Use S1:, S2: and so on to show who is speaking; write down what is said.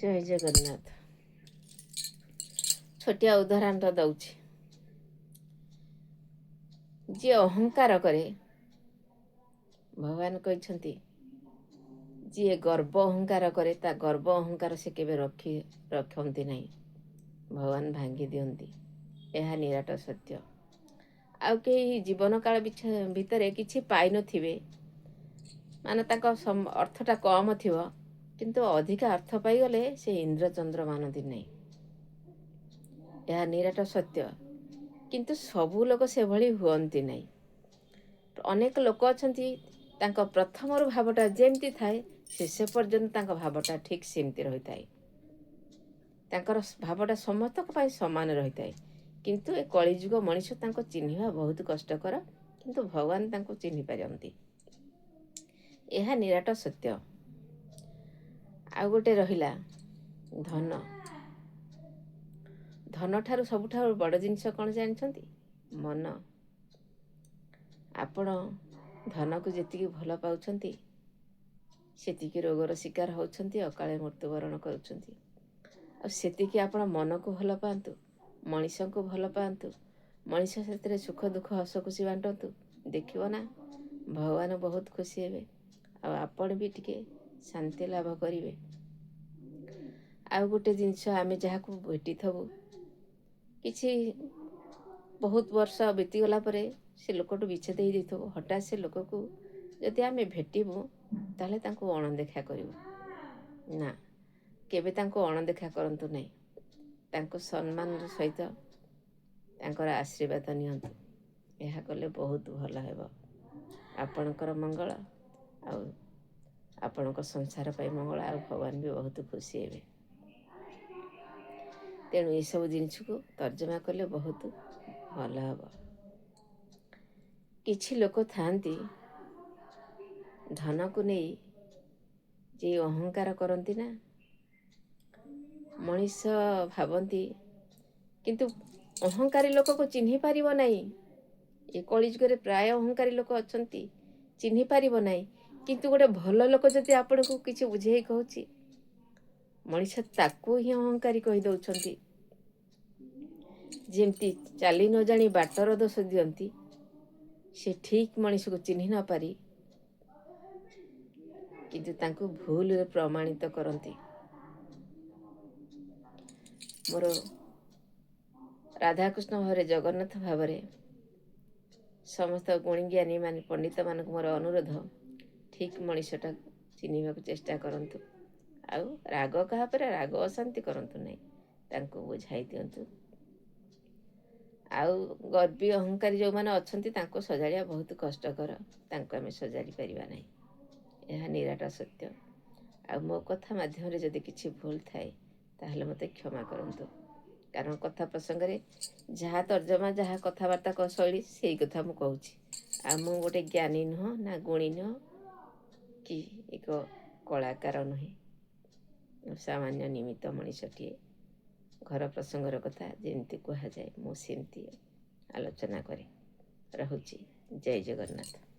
S1: ଜୟ ଜଗନ୍ନାଥ। ଛୋଟିଆ ଉଦାହରଣଟା ଦେଉଛି। ଯିଏ ଅହଙ୍କାର କରେ, ଭଗବାନ କହିଛନ୍ତି ଯିଏ ଗର୍ବ ଅହଙ୍କାର କରେ ତା ଗର୍ବ ଅହଙ୍କାର ସେ କେବେ ରଖନ୍ତି ନାହିଁ, ଭଗବାନ ଭାଙ୍ଗି ଦିଅନ୍ତି। ଏହା ନିରାଟ ସତ୍ୟ। ଆଉ କେହି ଜୀବନ କାଳ ଭିତରେ କିଛି ପାଇନଥିବେ, ମାନେ ତାଙ୍କ ଅର୍ଥଟା କମ୍ ଥିବ, କିନ୍ତୁ ଅଧିକା ଅର୍ଥ ପାଇଗଲେ ସେ ଇନ୍ଦ୍ରଚନ୍ଦ୍ର ମାନନ୍ତି ନାହିଁ। ଏହା ନିରାଟ ସତ୍ୟ। କିନ୍ତୁ ସବୁ ଲୋକ ସେଭଳି ହୁଅନ୍ତି ନାହିଁ। ଅନେକ ଲୋକ ଅଛନ୍ତି ତାଙ୍କ ପ୍ରଥମରୁ ଭାବଟା ଯେମିତି ଥାଏ ଶେଷ ପର୍ଯ୍ୟନ୍ତ ତାଙ୍କ ଭାବଟା ଠିକ୍ ସେମିତି ରହିଥାଏ। ତାଙ୍କର ଭାବଟା ସମସ୍ତଙ୍କ ପାଇଁ ସମାନ ରହିଥାଏ। କିନ୍ତୁ ଏ କଳିଯୁଗ ମଣିଷ ତାଙ୍କୁ ଚିହ୍ନିବା ବହୁତ କଷ୍ଟକର, କିନ୍ତୁ ଭଗବାନ ତାଙ୍କୁ ଚିହ୍ନି ପାରନ୍ତି। ଏହା ନିରାଟ ସତ୍ୟ। ଆଉ ଗୋଟେ ରହିଲା ଧନ। ଧନଠାରୁ ସବୁଠାରୁ ବଡ଼ ଜିନିଷ କ'ଣ ଜାଣିଛନ୍ତି? ମନ। ଆପଣ ଧନକୁ ଯେତିକି ଭଲ ପାଉଛନ୍ତି ସେତିକି ରୋଗର ଶିକାର ହେଉଛନ୍ତି, ଅକାଳେ ମୃତ୍ୟୁବରଣ କରୁଛନ୍ତି। ଆଉ ସେତିକି ଆପଣ ମନକୁ ଭଲ ପାଆନ୍ତୁ, ମଣିଷଙ୍କୁ ଭଲ ପାଆନ୍ତୁ, ମଣିଷ ସେଥିରେ ସୁଖ ଦୁଃଖ ହସ ଖୁସି ବାଣ୍ଟନ୍ତୁ। ଦେଖିବ ନା ଭଗବାନ ବହୁତ ଖୁସି ହେବେ, ଆଉ ଆପଣ ବି ଟିକେ ଶାନ୍ତି ଲାଭ କରିବେ। ଆଉ ଗୋଟେ ଜିନିଷ, ଆମେ ଯାହାକୁ ଭେଟିଥବୁ କିଛି ବହୁତ ବର୍ଷ ବିତିଗଲା ପରେ ସେ ଲୋକଠୁ ବିଚ୍ଛେଦ ହେଇଯାଇଥିବ, ହଠାତ୍ ସେ ଲୋକକୁ ଯଦି ଆମେ ଭେଟିବୁ ତାହେଲେ ତାଙ୍କୁ ଅଣଦେଖା କରିବୁ ନା, କେବେ ତାଙ୍କୁ ଅଣଦେଖା କରନ୍ତୁ ନାହିଁ। ତାଙ୍କୁ ସମ୍ମାନର ସହିତ ତାଙ୍କର ଆଶୀର୍ବାଦ ନିଅନ୍ତୁ। ଏହା କଲେ ବହୁତ ଭଲ ହେବ। ଆପଣଙ୍କର ମଙ୍ଗଳ, ଆଉ ଆପଣଙ୍କ ସଂସାର ପାଇଁ ମଙ୍ଗଳ, ଆଉ ଭଗବାନ ବି ବହୁତ ଖୁସି ହେବେ। ତେଣୁ ଏସବୁ ଜିନିଷକୁ ତର୍ଜମା କଲେ ବହୁତ ଭଲ ହେବ। କିଛି ଲୋକ ଥାଆନ୍ତି ଧନକୁ ନେଇ ଯେ ଅହଙ୍କାର କରନ୍ତି ନା, ମଣିଷ ଭାବନ୍ତି, କିନ୍ତୁ ଅହଙ୍କାରୀ ଲୋକକୁ ଚିହ୍ନି ପାରିବ ନାହିଁ। ଏ କଳିଯୁଗରେ ପ୍ରାୟ ଅହଙ୍କାରୀ ଲୋକ ଅଛନ୍ତି, ଚିହ୍ନି ପାରିବ ନାହିଁ। କିନ୍ତୁ ଗୋଟେ ଭଲ ଲୋକ ଯଦି ଆପଣଙ୍କୁ କିଛି ବୁଝେଇ କହୁଛି, ମଣିଷ ତାକୁ ହିଁ ଅହଙ୍କାରୀ କହିଦେଉଛନ୍ତି। ଯେମିତି ଚାଲି ନ ଜାଣି ବାଟର ଦୋଷ ଦିଅନ୍ତି, ସେ ଠିକ୍ ମଣିଷକୁ ଚିହ୍ନି ନ ପାରି କିନ୍ତୁ ତାଙ୍କୁ ଭୁଲରେ ପ୍ରମାଣିତ କରନ୍ତି। ମୋର ରାଧାକୃଷ୍ଣ ଭାବରେ, ଜଗନ୍ନାଥ ଭାବରେ ସମସ୍ତ ଗୁଣିଜ୍ଞାନୀ ମାନେ ପଣ୍ଡିତମାନଙ୍କୁ ମୋର ଅନୁରୋଧ, ଠିକ୍ ମଣିଷଟା ଚିହ୍ନିବାକୁ ଚେଷ୍ଟା କରନ୍ତୁ। ଆଉ ରାଗ କାହା ଉପରେ ରାଗ ଅଶାନ୍ତି କରନ୍ତୁ ନାହିଁ, ତାଙ୍କୁ ବୁଝାଇ ଦିଅନ୍ତୁ। ଆଉ ଗର୍ବୀ ଅହଙ୍କାରୀ ଯେଉଁମାନେ ଅଛନ୍ତି ତାଙ୍କୁ ସଜାଡ଼ିବା ବହୁତ କଷ୍ଟକର, ତାଙ୍କୁ ଆମେ ସଜାଡ଼ି ପାରିବା ନାହିଁ। ଏହା ନିରାଟ ସତ୍ୟ। ଆଉ ମୋ କଥା ମାଧ୍ୟମରେ ଯଦି କିଛି ଭୁଲ ଥାଏ ତାହେଲେ ମୋତେ କ୍ଷମା କରନ୍ତୁ। କାରଣ କଥା ପ୍ରସଙ୍ଗରେ ଯାହା ତର୍ଜମା, ଯାହା କଥାବାର୍ତ୍ତା ଶୈଳୀ ସେଇ କଥା ମୁଁ କହୁଛି। ଆଉ ମୁଁ ଗୋଟେ ଜ୍ଞାନୀ ନୁହଁ, ନା ଗୁଣୀ ନୁହଁ, କି ଏକ କଳାକାର ନୁହେଁ। ସାମାନ୍ୟ ନିମିତ୍ତ ମଣିଷଟିଏ। ଘର ପ୍ରସଙ୍ଗର କଥା ଯେମିତି କୁହାଯାଏ ମୁଁ ସେମିତି ଆଲୋଚନା କରେ। ରହୁଛି। ଜୟ ଜଗନ୍ନାଥ।